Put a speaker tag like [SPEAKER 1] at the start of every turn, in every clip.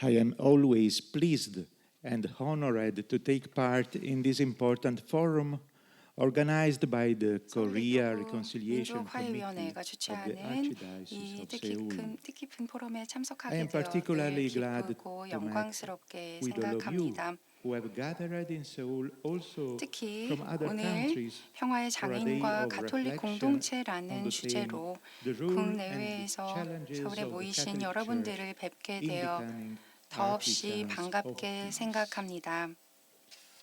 [SPEAKER 1] I am always pleased and honored to take part in this important forum organized by the Korea Reconciliation Committee
[SPEAKER 2] 민족화해위원회가
[SPEAKER 1] of the
[SPEAKER 2] 주최하는
[SPEAKER 1] Archdiocese
[SPEAKER 2] 이
[SPEAKER 1] of Seoul.
[SPEAKER 2] 뜻깊은 포럼에
[SPEAKER 1] I
[SPEAKER 2] 참석하게
[SPEAKER 1] am
[SPEAKER 2] 되어 늘
[SPEAKER 1] particularly glad
[SPEAKER 2] 기쁘고
[SPEAKER 1] to meet
[SPEAKER 2] 영광스럽게
[SPEAKER 1] with all of you
[SPEAKER 2] 생각합니다.
[SPEAKER 1] who have gathered in Seoul also
[SPEAKER 2] 특히
[SPEAKER 1] from other
[SPEAKER 2] 오늘
[SPEAKER 1] countries
[SPEAKER 2] 평화의
[SPEAKER 1] for a day
[SPEAKER 2] 장인과
[SPEAKER 1] of
[SPEAKER 2] 가톨릭
[SPEAKER 1] reflection on
[SPEAKER 2] 공동체라는
[SPEAKER 1] the theme
[SPEAKER 2] 주제로
[SPEAKER 1] The Rule and the
[SPEAKER 2] 국내외에서
[SPEAKER 1] Challenges
[SPEAKER 2] 서울에
[SPEAKER 1] of the
[SPEAKER 2] 모이신
[SPEAKER 1] Catholic
[SPEAKER 2] 여러분들을
[SPEAKER 1] Church
[SPEAKER 2] 뵙게
[SPEAKER 1] in
[SPEAKER 2] 되어
[SPEAKER 1] becoming
[SPEAKER 2] 더없이
[SPEAKER 1] Artisans of
[SPEAKER 2] 반갑게
[SPEAKER 1] Peace.
[SPEAKER 2] 생각합니다.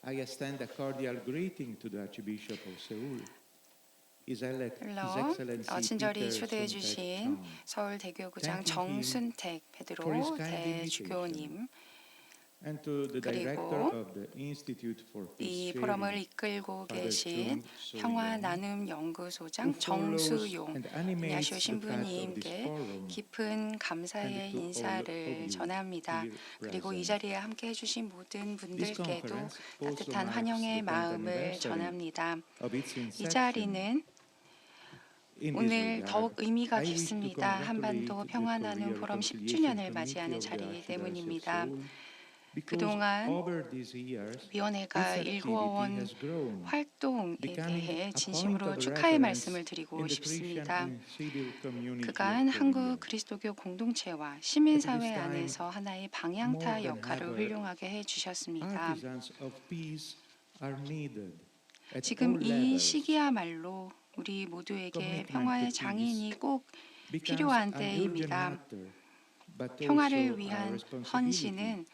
[SPEAKER 1] I extend a cordial greeting to the Archbishop of Seoul. His
[SPEAKER 2] 물론
[SPEAKER 1] Excellency
[SPEAKER 2] 친절히
[SPEAKER 1] Peter
[SPEAKER 2] 초대해
[SPEAKER 1] Sun-taek
[SPEAKER 2] 주신
[SPEAKER 1] Chung.
[SPEAKER 2] 서울 대교구장
[SPEAKER 1] Thanking him
[SPEAKER 2] 정순택
[SPEAKER 1] for his
[SPEAKER 2] 베드로
[SPEAKER 1] kind
[SPEAKER 2] 대주교님
[SPEAKER 1] And to the director of the Institute for
[SPEAKER 2] 이
[SPEAKER 1] Peace
[SPEAKER 2] 포럼을
[SPEAKER 1] Sharing,
[SPEAKER 2] 이끌고
[SPEAKER 1] Father
[SPEAKER 2] 계신
[SPEAKER 1] Chung
[SPEAKER 2] 평화
[SPEAKER 1] Soo-young,
[SPEAKER 2] 나눔 연구소장
[SPEAKER 1] who follows
[SPEAKER 2] 정수용
[SPEAKER 1] and animates
[SPEAKER 2] 안녕하세요
[SPEAKER 1] the path of this
[SPEAKER 2] 신부님께
[SPEAKER 1] forum,
[SPEAKER 2] 깊은 감사의
[SPEAKER 1] and to all
[SPEAKER 2] 인사를
[SPEAKER 1] of you
[SPEAKER 2] 전합니다.
[SPEAKER 1] here
[SPEAKER 2] 그리고 이
[SPEAKER 1] present.
[SPEAKER 2] 자리에 함께 해주신 모든
[SPEAKER 1] This
[SPEAKER 2] 분들께도
[SPEAKER 1] conference also
[SPEAKER 2] 따뜻한
[SPEAKER 1] marks
[SPEAKER 2] 환영의
[SPEAKER 1] the 10th
[SPEAKER 2] 마음을
[SPEAKER 1] anniversary
[SPEAKER 2] 전합니다.
[SPEAKER 1] of its
[SPEAKER 2] 이
[SPEAKER 1] inception.
[SPEAKER 2] 자리는
[SPEAKER 1] In this
[SPEAKER 2] 오늘
[SPEAKER 1] regard,
[SPEAKER 2] 더욱 의미가
[SPEAKER 1] I wish to
[SPEAKER 2] 깊습니다. 한반도
[SPEAKER 1] congratulate the
[SPEAKER 2] 평화나눔
[SPEAKER 1] Korea
[SPEAKER 2] 포럼
[SPEAKER 1] Reconciliation
[SPEAKER 2] 10주년을 맞이하는
[SPEAKER 1] Committee of the
[SPEAKER 2] 자리이기
[SPEAKER 1] Archdiocese of
[SPEAKER 2] 때문입니다.
[SPEAKER 1] Seoul, because
[SPEAKER 2] 그동안
[SPEAKER 1] over these years,
[SPEAKER 2] 위원회가
[SPEAKER 1] its activity
[SPEAKER 2] 일구어온
[SPEAKER 1] has grown,
[SPEAKER 2] 활동에
[SPEAKER 1] becoming
[SPEAKER 2] 대해
[SPEAKER 1] a point
[SPEAKER 2] 진심으로
[SPEAKER 1] of
[SPEAKER 2] 축하의
[SPEAKER 1] reference
[SPEAKER 2] 말씀을 드리고
[SPEAKER 1] in the Christian
[SPEAKER 2] 싶습니다.
[SPEAKER 1] and civil community
[SPEAKER 2] 그간
[SPEAKER 1] of
[SPEAKER 2] 한국
[SPEAKER 1] Korea.
[SPEAKER 2] 그리스도교 공동체와 시민사회
[SPEAKER 1] At this time,
[SPEAKER 2] 안에서 하나의 방향타
[SPEAKER 1] more than
[SPEAKER 2] 역할을
[SPEAKER 1] ever,
[SPEAKER 2] 훌륭하게 해주셨습니다.
[SPEAKER 1] Artisans of peace are needed at
[SPEAKER 2] 지금
[SPEAKER 1] all
[SPEAKER 2] 이
[SPEAKER 1] levels.
[SPEAKER 2] 시기야말로 우리 모두에게
[SPEAKER 1] Commitment
[SPEAKER 2] 평화의
[SPEAKER 1] to
[SPEAKER 2] 장인이
[SPEAKER 1] peace
[SPEAKER 2] 꼭
[SPEAKER 1] becomes
[SPEAKER 2] 필요한
[SPEAKER 1] an urgent
[SPEAKER 2] 때입니다.
[SPEAKER 1] matter, but also
[SPEAKER 2] 평화를
[SPEAKER 1] our
[SPEAKER 2] 위한
[SPEAKER 1] responsibility.
[SPEAKER 2] 헌신은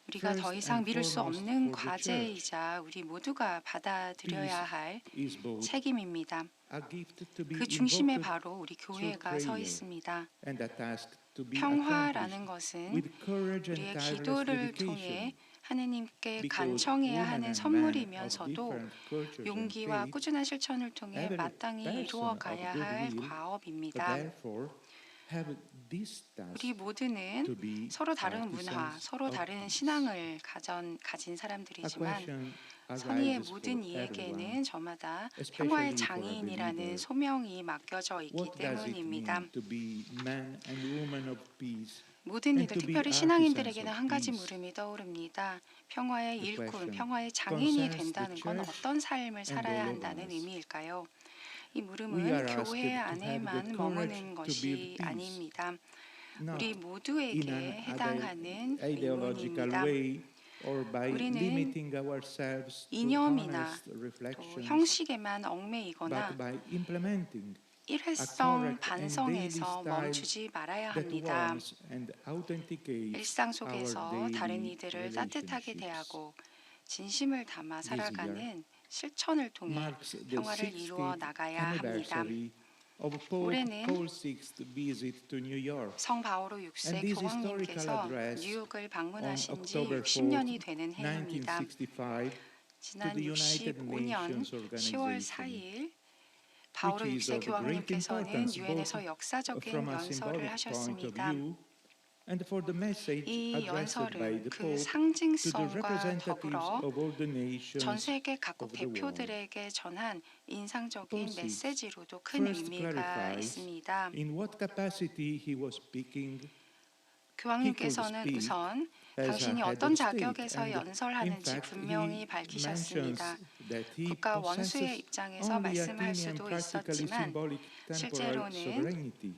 [SPEAKER 2] 우리가 더
[SPEAKER 1] First
[SPEAKER 2] 이상
[SPEAKER 1] and
[SPEAKER 2] 미룰 수
[SPEAKER 1] foremost
[SPEAKER 2] 없는
[SPEAKER 1] for the church.
[SPEAKER 2] 과제이자 우리 모두가 받아들여야 할
[SPEAKER 1] Peace is both
[SPEAKER 2] 책임입니다.
[SPEAKER 1] a gift to be
[SPEAKER 2] 그 중심에
[SPEAKER 1] invoked
[SPEAKER 2] 바로 우리 교회가
[SPEAKER 1] through
[SPEAKER 2] 서
[SPEAKER 1] prayer
[SPEAKER 2] 있습니다.
[SPEAKER 1] and a task to be
[SPEAKER 2] 평화라는
[SPEAKER 1] accomplished
[SPEAKER 2] 것은
[SPEAKER 1] with courage and
[SPEAKER 2] 우리의
[SPEAKER 1] tireless
[SPEAKER 2] 기도를
[SPEAKER 1] dedication.
[SPEAKER 2] 통해 하느님께
[SPEAKER 1] Because
[SPEAKER 2] 간청해야
[SPEAKER 1] women
[SPEAKER 2] 하는
[SPEAKER 1] and men of
[SPEAKER 2] 선물이면서도
[SPEAKER 1] different cultures and
[SPEAKER 2] 용기와
[SPEAKER 1] faiths,
[SPEAKER 2] 꾸준한 실천을 통해
[SPEAKER 1] every
[SPEAKER 2] 마땅히
[SPEAKER 1] person
[SPEAKER 2] 이루어
[SPEAKER 1] of
[SPEAKER 2] 가야
[SPEAKER 1] good
[SPEAKER 2] 할
[SPEAKER 1] will,
[SPEAKER 2] 과업입니다.
[SPEAKER 1] therefore have this task
[SPEAKER 2] 우리 모두는
[SPEAKER 1] to be
[SPEAKER 2] 서로 다른 문화,
[SPEAKER 1] artisans
[SPEAKER 2] 서로
[SPEAKER 1] of
[SPEAKER 2] 다른
[SPEAKER 1] peace.
[SPEAKER 2] 신앙을 가진
[SPEAKER 1] A
[SPEAKER 2] 사람들이지만
[SPEAKER 1] question
[SPEAKER 2] 선의의
[SPEAKER 1] arises
[SPEAKER 2] 모든
[SPEAKER 1] for
[SPEAKER 2] 이에게는
[SPEAKER 1] everyone,
[SPEAKER 2] 저마다
[SPEAKER 1] especially
[SPEAKER 2] 평화의
[SPEAKER 1] for a
[SPEAKER 2] 장인이라는
[SPEAKER 1] believer.
[SPEAKER 2] 소명이 맡겨져 있기
[SPEAKER 1] What does it
[SPEAKER 2] 때문입니다.
[SPEAKER 1] mean to be men and women of peace?
[SPEAKER 2] 모든
[SPEAKER 1] and
[SPEAKER 2] 이들,
[SPEAKER 1] to be
[SPEAKER 2] 특별히
[SPEAKER 1] artisans
[SPEAKER 2] 신앙인들에게는
[SPEAKER 1] of
[SPEAKER 2] 한 가지
[SPEAKER 1] peace?
[SPEAKER 2] 물음이 떠오릅니다. 평화의
[SPEAKER 1] The
[SPEAKER 2] 일꾼,
[SPEAKER 1] question
[SPEAKER 2] 평화의 장인이
[SPEAKER 1] concerns the
[SPEAKER 2] 된다는 건
[SPEAKER 1] church
[SPEAKER 2] 어떤 삶을 살아야
[SPEAKER 1] all of
[SPEAKER 2] 한다는
[SPEAKER 1] us.
[SPEAKER 2] 의미일까요? 이
[SPEAKER 1] We
[SPEAKER 2] 물음은
[SPEAKER 1] are asked
[SPEAKER 2] 교회
[SPEAKER 1] to have the
[SPEAKER 2] 안에만
[SPEAKER 1] courage
[SPEAKER 2] 머무는
[SPEAKER 1] to
[SPEAKER 2] 것이
[SPEAKER 1] build peace,
[SPEAKER 2] 아닙니다.
[SPEAKER 1] not
[SPEAKER 2] 우리
[SPEAKER 1] in
[SPEAKER 2] 모두에게
[SPEAKER 1] an
[SPEAKER 2] 해당하는
[SPEAKER 1] ideological
[SPEAKER 2] 의문입니다.
[SPEAKER 1] way or by
[SPEAKER 2] 우리는
[SPEAKER 1] limiting ourselves to
[SPEAKER 2] 이념이나
[SPEAKER 1] honest
[SPEAKER 2] 또
[SPEAKER 1] reflections,
[SPEAKER 2] 형식에만 얽매이거나
[SPEAKER 1] but by implementing a
[SPEAKER 2] 일회성
[SPEAKER 1] correct and daily
[SPEAKER 2] 반성에서
[SPEAKER 1] style
[SPEAKER 2] 멈추지 말아야
[SPEAKER 1] that
[SPEAKER 2] 합니다.
[SPEAKER 1] warms and authenticates
[SPEAKER 2] 일상
[SPEAKER 1] our
[SPEAKER 2] 속에서
[SPEAKER 1] daily
[SPEAKER 2] 다른 이들을 따뜻하게
[SPEAKER 1] relationships.
[SPEAKER 2] 대하고 진심을 담아
[SPEAKER 1] This year
[SPEAKER 2] 살아가는 실천을 통해
[SPEAKER 1] marks the
[SPEAKER 2] 평화를 이루어
[SPEAKER 1] 60th
[SPEAKER 2] 나가야 합니다.
[SPEAKER 1] anniversary of Pope
[SPEAKER 2] 올해는
[SPEAKER 1] Paul VI's visit to New York.
[SPEAKER 2] 성 바오로
[SPEAKER 1] And
[SPEAKER 2] 6세
[SPEAKER 1] this
[SPEAKER 2] 교황님께서
[SPEAKER 1] historical address
[SPEAKER 2] 뉴욕을
[SPEAKER 1] on
[SPEAKER 2] 방문하신 지
[SPEAKER 1] October
[SPEAKER 2] 60년이
[SPEAKER 1] 4th,
[SPEAKER 2] 되는 해입니다.
[SPEAKER 1] 1965,
[SPEAKER 2] 지난
[SPEAKER 1] to the United
[SPEAKER 2] 65년
[SPEAKER 1] Nations
[SPEAKER 2] 10월
[SPEAKER 1] Organization,
[SPEAKER 2] 4일 바오로
[SPEAKER 1] which is
[SPEAKER 2] 6세
[SPEAKER 1] of great
[SPEAKER 2] 교황님께서는
[SPEAKER 1] importance
[SPEAKER 2] 유엔에서
[SPEAKER 1] both
[SPEAKER 2] 역사적인
[SPEAKER 1] from a
[SPEAKER 2] 연설을
[SPEAKER 1] symbolic point of
[SPEAKER 2] 하셨습니다.
[SPEAKER 1] view and for the message
[SPEAKER 2] 이
[SPEAKER 1] addressed by
[SPEAKER 2] 연설은
[SPEAKER 1] the
[SPEAKER 2] 그
[SPEAKER 1] Pope to the
[SPEAKER 2] 상징성과
[SPEAKER 1] representatives
[SPEAKER 2] 더불어
[SPEAKER 1] of all the nations
[SPEAKER 2] 전 세계 각국
[SPEAKER 1] of the world.
[SPEAKER 2] 대표들에게 전한 인상적인
[SPEAKER 1] Paul VI
[SPEAKER 2] 메시지로도 큰
[SPEAKER 1] first
[SPEAKER 2] 의미가
[SPEAKER 1] clarifies
[SPEAKER 2] 있습니다.
[SPEAKER 1] in what capacity he was speaking.
[SPEAKER 2] 교황님께서는
[SPEAKER 1] speak
[SPEAKER 2] 우선
[SPEAKER 1] as a
[SPEAKER 2] 당신이
[SPEAKER 1] head
[SPEAKER 2] 어떤
[SPEAKER 1] of state,
[SPEAKER 2] 자격에서
[SPEAKER 1] and in
[SPEAKER 2] 연설하는지
[SPEAKER 1] fact
[SPEAKER 2] 분명히
[SPEAKER 1] he
[SPEAKER 2] 밝히셨습니다.
[SPEAKER 1] mentions that he
[SPEAKER 2] 국가 원수의
[SPEAKER 1] possesses
[SPEAKER 2] 입장에서
[SPEAKER 1] only
[SPEAKER 2] 말씀할
[SPEAKER 1] Athenian
[SPEAKER 2] 수도
[SPEAKER 1] practically
[SPEAKER 2] 있었지만
[SPEAKER 1] symbolic temporal
[SPEAKER 2] 실제로는
[SPEAKER 1] sovereignty.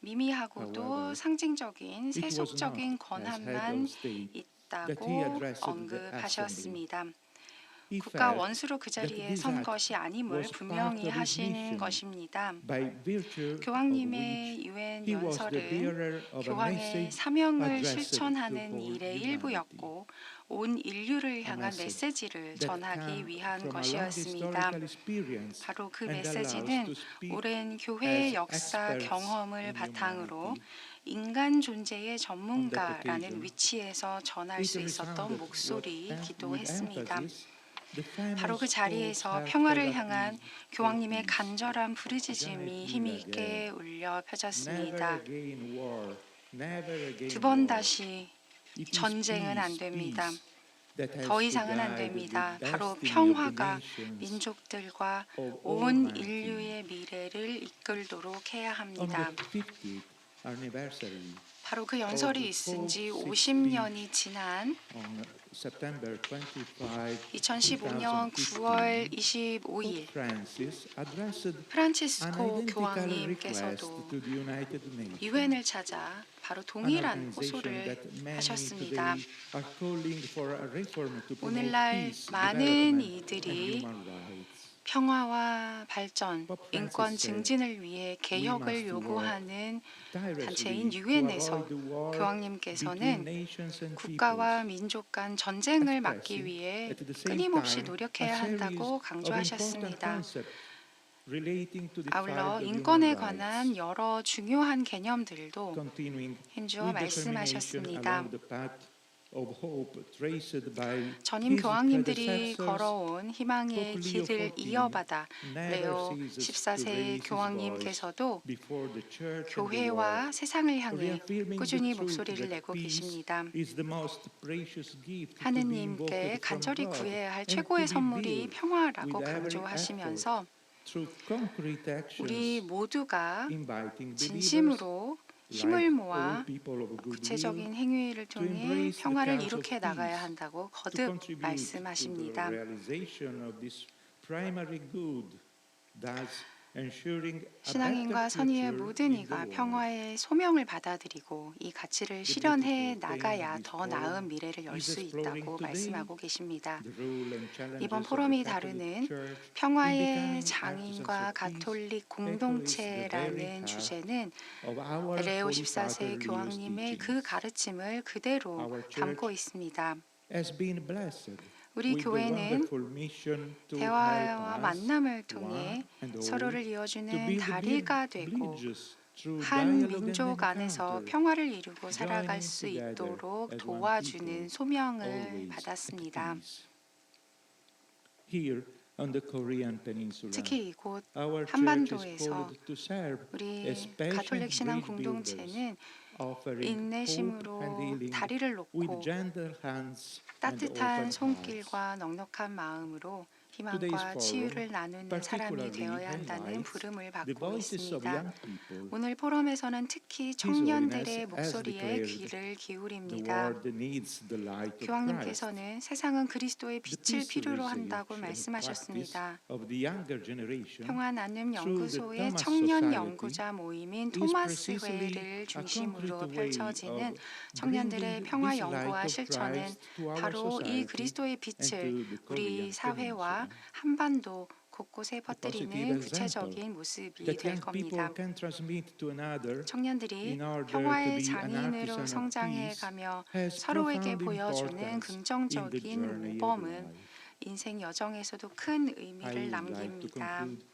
[SPEAKER 2] 미미하고도
[SPEAKER 1] However,
[SPEAKER 2] 상징적인
[SPEAKER 1] it was
[SPEAKER 2] 세속적인
[SPEAKER 1] not as head
[SPEAKER 2] 권한만
[SPEAKER 1] of state that he
[SPEAKER 2] 있다고
[SPEAKER 1] addressed the
[SPEAKER 2] 언급하셨습니다.
[SPEAKER 1] He
[SPEAKER 2] 국가
[SPEAKER 1] felt
[SPEAKER 2] 원수로 그
[SPEAKER 1] that
[SPEAKER 2] 자리에
[SPEAKER 1] this
[SPEAKER 2] 선
[SPEAKER 1] act
[SPEAKER 2] 것이 아님을
[SPEAKER 1] was
[SPEAKER 2] 분명히
[SPEAKER 1] part of his
[SPEAKER 2] 하신
[SPEAKER 1] mission,
[SPEAKER 2] 것입니다.
[SPEAKER 1] by virtue of
[SPEAKER 2] 교황님의
[SPEAKER 1] which
[SPEAKER 2] 유엔
[SPEAKER 1] he was the
[SPEAKER 2] 연설은
[SPEAKER 1] bearer of a
[SPEAKER 2] 교황의
[SPEAKER 1] message
[SPEAKER 2] 사명을
[SPEAKER 1] addressed to
[SPEAKER 2] 실천하는
[SPEAKER 1] whole
[SPEAKER 2] 일의
[SPEAKER 1] humanity.
[SPEAKER 2] 일부였고 온 인류를
[SPEAKER 1] A
[SPEAKER 2] 향한
[SPEAKER 1] message
[SPEAKER 2] 메시지를
[SPEAKER 1] that
[SPEAKER 2] 전하기
[SPEAKER 1] came
[SPEAKER 2] 위한
[SPEAKER 1] from a long
[SPEAKER 2] 것이었습니다.
[SPEAKER 1] historical experience
[SPEAKER 2] 바로 그
[SPEAKER 1] and allows
[SPEAKER 2] 메시지는
[SPEAKER 1] to speak
[SPEAKER 2] 오랜 교회의
[SPEAKER 1] as
[SPEAKER 2] 역사
[SPEAKER 1] experts
[SPEAKER 2] 경험을
[SPEAKER 1] in
[SPEAKER 2] 바탕으로
[SPEAKER 1] humanity.
[SPEAKER 2] 인간 존재의
[SPEAKER 1] On that
[SPEAKER 2] 전문가라는
[SPEAKER 1] occasion,
[SPEAKER 2] 위치에서 전할
[SPEAKER 1] it
[SPEAKER 2] 수 있었던
[SPEAKER 1] resounded
[SPEAKER 2] 목소리이기도
[SPEAKER 1] with
[SPEAKER 2] 했습니다.
[SPEAKER 1] emphasis the
[SPEAKER 2] 바로 그
[SPEAKER 1] famous
[SPEAKER 2] 자리에서
[SPEAKER 1] Pope's
[SPEAKER 2] 평화를
[SPEAKER 1] heartfelt
[SPEAKER 2] 향한
[SPEAKER 1] appeal for
[SPEAKER 2] 교황님의
[SPEAKER 1] peace.
[SPEAKER 2] 간절한 부르짖음이 힘있게 울려
[SPEAKER 1] Never
[SPEAKER 2] 펴졌습니다.
[SPEAKER 1] again war, never again
[SPEAKER 2] 두 번
[SPEAKER 1] war.
[SPEAKER 2] 다시
[SPEAKER 1] It is
[SPEAKER 2] 전쟁은 안
[SPEAKER 1] peace,
[SPEAKER 2] 됩니다.
[SPEAKER 1] peace that has
[SPEAKER 2] 더
[SPEAKER 1] to
[SPEAKER 2] 이상은 안
[SPEAKER 1] guide
[SPEAKER 2] 됩니다.
[SPEAKER 1] the
[SPEAKER 2] 바로
[SPEAKER 1] destiny of the
[SPEAKER 2] 평화가
[SPEAKER 1] nations
[SPEAKER 2] 민족들과
[SPEAKER 1] of
[SPEAKER 2] 온
[SPEAKER 1] Almighty.
[SPEAKER 2] 인류의 미래를 이끌도록 해야
[SPEAKER 1] On
[SPEAKER 2] 합니다.
[SPEAKER 1] the 50th anniversary
[SPEAKER 2] 바로 그 연설이 있은 지 50년이 지난
[SPEAKER 1] On September 25,
[SPEAKER 2] 2015년
[SPEAKER 1] 2015,
[SPEAKER 2] 9월
[SPEAKER 1] Pope
[SPEAKER 2] 25일
[SPEAKER 1] Francis addressed an
[SPEAKER 2] 프란치스코
[SPEAKER 1] identical request
[SPEAKER 2] 교황님께서도
[SPEAKER 1] to the United Nations,
[SPEAKER 2] 유엔을 찾아 바로
[SPEAKER 1] an
[SPEAKER 2] 동일한
[SPEAKER 1] organization
[SPEAKER 2] 호소를
[SPEAKER 1] that many
[SPEAKER 2] 하셨습니다.
[SPEAKER 1] today are calling for a reform to promote
[SPEAKER 2] 오늘날
[SPEAKER 1] peace,
[SPEAKER 2] 많은
[SPEAKER 1] development, and
[SPEAKER 2] 이들이
[SPEAKER 1] human rights.
[SPEAKER 2] 평화와 발전,
[SPEAKER 1] Pope
[SPEAKER 2] 인권
[SPEAKER 1] Francis said,
[SPEAKER 2] 증진을 위해
[SPEAKER 1] "We
[SPEAKER 2] 개혁을
[SPEAKER 1] must work
[SPEAKER 2] 요구하는
[SPEAKER 1] tirelessly
[SPEAKER 2] 단체인
[SPEAKER 1] to
[SPEAKER 2] 유엔에서
[SPEAKER 1] avoid war between
[SPEAKER 2] 교황님께서는
[SPEAKER 1] nations and
[SPEAKER 2] 국가와
[SPEAKER 1] peoples,
[SPEAKER 2] 민족 간 전쟁을 막기
[SPEAKER 1] expressing
[SPEAKER 2] 위해
[SPEAKER 1] at the same
[SPEAKER 2] 끊임없이
[SPEAKER 1] time a
[SPEAKER 2] 노력해야
[SPEAKER 1] series
[SPEAKER 2] 한다고
[SPEAKER 1] of important
[SPEAKER 2] 강조하셨습니다.
[SPEAKER 1] concepts relating to the
[SPEAKER 2] 아울러
[SPEAKER 1] field of human
[SPEAKER 2] 인권에
[SPEAKER 1] rights,
[SPEAKER 2] 관한 여러 중요한 개념들도
[SPEAKER 1] continuing
[SPEAKER 2] 힘주어
[SPEAKER 1] with determination
[SPEAKER 2] 말씀하셨습니다.
[SPEAKER 1] along the path of hope traced by
[SPEAKER 2] 전임
[SPEAKER 1] his
[SPEAKER 2] 교황님들이
[SPEAKER 1] predecessors.
[SPEAKER 2] 걸어온 희망의
[SPEAKER 1] Pope Leo
[SPEAKER 2] 길을
[SPEAKER 1] XIV
[SPEAKER 2] 이어받아
[SPEAKER 1] never
[SPEAKER 2] 레오
[SPEAKER 1] ceases to
[SPEAKER 2] 14세
[SPEAKER 1] raise his
[SPEAKER 2] 교황님께서도
[SPEAKER 1] voice before the church and the
[SPEAKER 2] 교회와
[SPEAKER 1] world,
[SPEAKER 2] 세상을 향해
[SPEAKER 1] reaffirming
[SPEAKER 2] 꾸준히
[SPEAKER 1] the truth
[SPEAKER 2] 목소리를
[SPEAKER 1] that
[SPEAKER 2] 내고
[SPEAKER 1] peace
[SPEAKER 2] 계십니다.
[SPEAKER 1] is the most precious gift to be
[SPEAKER 2] 하느님께
[SPEAKER 1] invoked from
[SPEAKER 2] 간절히
[SPEAKER 1] God
[SPEAKER 2] 구해야 할
[SPEAKER 1] and to
[SPEAKER 2] 최고의
[SPEAKER 1] be
[SPEAKER 2] 선물이
[SPEAKER 1] built
[SPEAKER 2] 평화라고
[SPEAKER 1] with every
[SPEAKER 2] 강조하시면서
[SPEAKER 1] effort through concrete
[SPEAKER 2] 우리
[SPEAKER 1] actions,
[SPEAKER 2] 모두가
[SPEAKER 1] inviting believers
[SPEAKER 2] 진심으로 힘을
[SPEAKER 1] like all
[SPEAKER 2] 모아
[SPEAKER 1] people of goodwill
[SPEAKER 2] 구체적인 행위를
[SPEAKER 1] to
[SPEAKER 2] 통해
[SPEAKER 1] embrace the
[SPEAKER 2] 평화를
[SPEAKER 1] cause of
[SPEAKER 2] 이룩해 나가야
[SPEAKER 1] peace,
[SPEAKER 2] 한다고
[SPEAKER 1] to
[SPEAKER 2] 거듭
[SPEAKER 1] contribute to the
[SPEAKER 2] 말씀하십니다.
[SPEAKER 1] realization of this primary good, thus ensuring a
[SPEAKER 2] 신앙인과
[SPEAKER 1] better
[SPEAKER 2] 선의의
[SPEAKER 1] future
[SPEAKER 2] 모든
[SPEAKER 1] in the
[SPEAKER 2] 이가
[SPEAKER 1] world.
[SPEAKER 2] 평화의 소명을 받아들이고 이 가치를
[SPEAKER 1] The
[SPEAKER 2] 실현해
[SPEAKER 1] beautiful
[SPEAKER 2] 나가야
[SPEAKER 1] thing
[SPEAKER 2] 더
[SPEAKER 1] with
[SPEAKER 2] 나은
[SPEAKER 1] forum
[SPEAKER 2] 미래를 열
[SPEAKER 1] is
[SPEAKER 2] 수
[SPEAKER 1] exploring
[SPEAKER 2] 있다고
[SPEAKER 1] today
[SPEAKER 2] 말씀하고 계십니다.
[SPEAKER 1] the role and challenges
[SPEAKER 2] 이번
[SPEAKER 1] of the
[SPEAKER 2] 포럼이
[SPEAKER 1] Catholic
[SPEAKER 2] 다루는
[SPEAKER 1] Church in
[SPEAKER 2] 평화의
[SPEAKER 1] becoming
[SPEAKER 2] 장인과
[SPEAKER 1] artisans of peace
[SPEAKER 2] 가톨릭
[SPEAKER 1] echoes the very
[SPEAKER 2] 공동체라는
[SPEAKER 1] heart
[SPEAKER 2] 주제는
[SPEAKER 1] of our
[SPEAKER 2] 레오
[SPEAKER 1] Holy
[SPEAKER 2] 14세
[SPEAKER 1] Father Leo's
[SPEAKER 2] 교황님의 그
[SPEAKER 1] teachings.
[SPEAKER 2] 가르침을 그대로
[SPEAKER 1] Our church
[SPEAKER 2] 담고 있습니다.
[SPEAKER 1] has been blessed
[SPEAKER 2] 우리
[SPEAKER 1] with the
[SPEAKER 2] 교회는
[SPEAKER 1] wonderful mission to
[SPEAKER 2] 대화와
[SPEAKER 1] help us,
[SPEAKER 2] 만남을 통해
[SPEAKER 1] one and all,
[SPEAKER 2] 서로를
[SPEAKER 1] to
[SPEAKER 2] 이어주는
[SPEAKER 1] build
[SPEAKER 2] 다리가 되고
[SPEAKER 1] bridges through
[SPEAKER 2] 한
[SPEAKER 1] dialogue and
[SPEAKER 2] 민족 안에서
[SPEAKER 1] encounter,
[SPEAKER 2] 평화를 이루고 살아갈
[SPEAKER 1] joining
[SPEAKER 2] 수
[SPEAKER 1] together
[SPEAKER 2] 있도록
[SPEAKER 1] as one
[SPEAKER 2] 도와주는
[SPEAKER 1] people,
[SPEAKER 2] 소명을
[SPEAKER 1] always at
[SPEAKER 2] 받았습니다.
[SPEAKER 1] peace. Here on the Korean Peninsula,
[SPEAKER 2] 특히 이곳
[SPEAKER 1] our church is
[SPEAKER 2] 한반도에서
[SPEAKER 1] called to serve
[SPEAKER 2] 우리
[SPEAKER 1] as patient
[SPEAKER 2] 가톨릭 신앙
[SPEAKER 1] bridge builders,
[SPEAKER 2] 공동체는
[SPEAKER 1] offering hope and
[SPEAKER 2] 인내심으로
[SPEAKER 1] healing
[SPEAKER 2] 다리를
[SPEAKER 1] with
[SPEAKER 2] 놓고
[SPEAKER 1] gentle hands and
[SPEAKER 2] 따뜻한
[SPEAKER 1] open hearts.
[SPEAKER 2] 손길과 넉넉한 마음으로
[SPEAKER 1] Today's
[SPEAKER 2] 희망과
[SPEAKER 1] forum
[SPEAKER 2] 치유를 나누는 사람이
[SPEAKER 1] particularly
[SPEAKER 2] 되어야 한다는
[SPEAKER 1] highlights
[SPEAKER 2] 부름을
[SPEAKER 1] the
[SPEAKER 2] 받고
[SPEAKER 1] voices of
[SPEAKER 2] 있습니다.
[SPEAKER 1] young people.
[SPEAKER 2] 오늘 포럼에서는 특히
[SPEAKER 1] His
[SPEAKER 2] 청년들의
[SPEAKER 1] Holiness has
[SPEAKER 2] 목소리에
[SPEAKER 1] declared
[SPEAKER 2] 귀를
[SPEAKER 1] the
[SPEAKER 2] 기울입니다.
[SPEAKER 1] world needs the light of Christ.
[SPEAKER 2] 교황님께서는 세상은 그리스도의
[SPEAKER 1] The
[SPEAKER 2] 빛을
[SPEAKER 1] peace
[SPEAKER 2] 필요로
[SPEAKER 1] research
[SPEAKER 2] 한다고
[SPEAKER 1] and
[SPEAKER 2] 말씀하셨습니다.
[SPEAKER 1] practice of the younger generation
[SPEAKER 2] 평화 나눔
[SPEAKER 1] through the
[SPEAKER 2] 연구소의
[SPEAKER 1] Thomas
[SPEAKER 2] 청년
[SPEAKER 1] Society
[SPEAKER 2] 연구자 모임인
[SPEAKER 1] is
[SPEAKER 2] 토마스
[SPEAKER 1] precisely
[SPEAKER 2] 회를
[SPEAKER 1] a
[SPEAKER 2] 중심으로
[SPEAKER 1] concrete way
[SPEAKER 2] 펼쳐지는
[SPEAKER 1] of
[SPEAKER 2] 청년들의
[SPEAKER 1] bringing
[SPEAKER 2] 평화
[SPEAKER 1] this
[SPEAKER 2] 연구와
[SPEAKER 1] light of
[SPEAKER 2] 실천은
[SPEAKER 1] Christ to our
[SPEAKER 2] 바로 이
[SPEAKER 1] society
[SPEAKER 2] 그리스도의 빛을
[SPEAKER 1] and to the
[SPEAKER 2] 우리
[SPEAKER 1] Korean
[SPEAKER 2] 사회와
[SPEAKER 1] Peninsula.
[SPEAKER 2] 한반도 곳곳에
[SPEAKER 1] A
[SPEAKER 2] 퍼뜨리는
[SPEAKER 1] positive
[SPEAKER 2] 구체적인
[SPEAKER 1] example
[SPEAKER 2] 모습이
[SPEAKER 1] that
[SPEAKER 2] 될
[SPEAKER 1] young people
[SPEAKER 2] 겁니다.
[SPEAKER 1] can transmit to another
[SPEAKER 2] 청년들이
[SPEAKER 1] in order to
[SPEAKER 2] 평화의
[SPEAKER 1] be an
[SPEAKER 2] 장인으로
[SPEAKER 1] artisan of
[SPEAKER 2] 성장해
[SPEAKER 1] peace
[SPEAKER 2] 가며
[SPEAKER 1] has
[SPEAKER 2] 서로에게
[SPEAKER 1] profound
[SPEAKER 2] 보여주는
[SPEAKER 1] importance in the
[SPEAKER 2] 긍정적인
[SPEAKER 1] journey of
[SPEAKER 2] 모범은
[SPEAKER 1] life.
[SPEAKER 2] 인생 여정에서도 큰
[SPEAKER 1] I
[SPEAKER 2] 의미를
[SPEAKER 1] would like to
[SPEAKER 2] 남깁니다.
[SPEAKER 1] conclude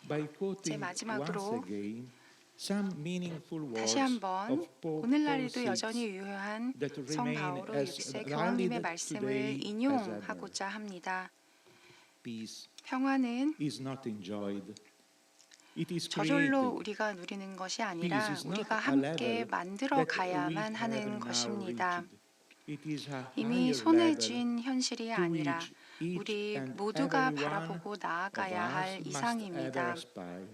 [SPEAKER 1] by
[SPEAKER 2] 제
[SPEAKER 1] quoting
[SPEAKER 2] 마지막으로
[SPEAKER 1] once again some meaningful words
[SPEAKER 2] 다시 한번
[SPEAKER 1] of Pope Paul
[SPEAKER 2] 오늘날에도
[SPEAKER 1] VI
[SPEAKER 2] 여전히 유효한
[SPEAKER 1] that
[SPEAKER 2] 성
[SPEAKER 1] remain
[SPEAKER 2] 바오로
[SPEAKER 1] as
[SPEAKER 2] 6세
[SPEAKER 1] valid
[SPEAKER 2] 교황님의 말씀을
[SPEAKER 1] today as ever.
[SPEAKER 2] 인용하고자 합니다.
[SPEAKER 1] Peace
[SPEAKER 2] 평화는
[SPEAKER 1] is not enjoyed. It is
[SPEAKER 2] 저절로
[SPEAKER 1] created.
[SPEAKER 2] 우리가 누리는 것이 아니라
[SPEAKER 1] Peace is not
[SPEAKER 2] 우리가
[SPEAKER 1] a
[SPEAKER 2] 함께
[SPEAKER 1] level
[SPEAKER 2] 만들어
[SPEAKER 1] that we
[SPEAKER 2] 가야만
[SPEAKER 1] have
[SPEAKER 2] 하는
[SPEAKER 1] now
[SPEAKER 2] 것입니다.
[SPEAKER 1] reached. It is a
[SPEAKER 2] 이미
[SPEAKER 1] higher
[SPEAKER 2] 손에
[SPEAKER 1] level
[SPEAKER 2] 쥔 현실이
[SPEAKER 1] to
[SPEAKER 2] 아니라
[SPEAKER 1] which each
[SPEAKER 2] 우리
[SPEAKER 1] and
[SPEAKER 2] 모두가
[SPEAKER 1] every one
[SPEAKER 2] 바라보고
[SPEAKER 1] of
[SPEAKER 2] 나아가야
[SPEAKER 1] us
[SPEAKER 2] 할
[SPEAKER 1] must ever
[SPEAKER 2] 이상입니다.
[SPEAKER 1] aspire.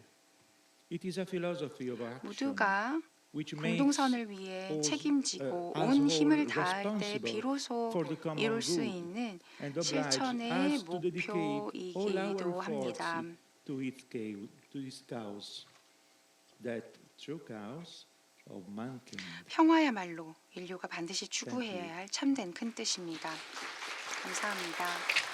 [SPEAKER 1] It is a philosophy of action
[SPEAKER 2] 모두가
[SPEAKER 1] which makes
[SPEAKER 2] 공동선을 위해
[SPEAKER 1] us,
[SPEAKER 2] 책임지고
[SPEAKER 1] as
[SPEAKER 2] 온
[SPEAKER 1] whole
[SPEAKER 2] 힘을 다할 때
[SPEAKER 1] responsible
[SPEAKER 2] 비로소
[SPEAKER 1] for the common
[SPEAKER 2] 이룰 수
[SPEAKER 1] good
[SPEAKER 2] 있는
[SPEAKER 1] and oblige
[SPEAKER 2] 실천의
[SPEAKER 1] us to dedicate all
[SPEAKER 2] 목표이기도
[SPEAKER 1] our
[SPEAKER 2] 합니다.
[SPEAKER 1] forces to its cause, that true cause of mankind.
[SPEAKER 2] 평화야말로 인류가 반드시 추구해야 할 참된 큰 뜻입니다. 감사합니다.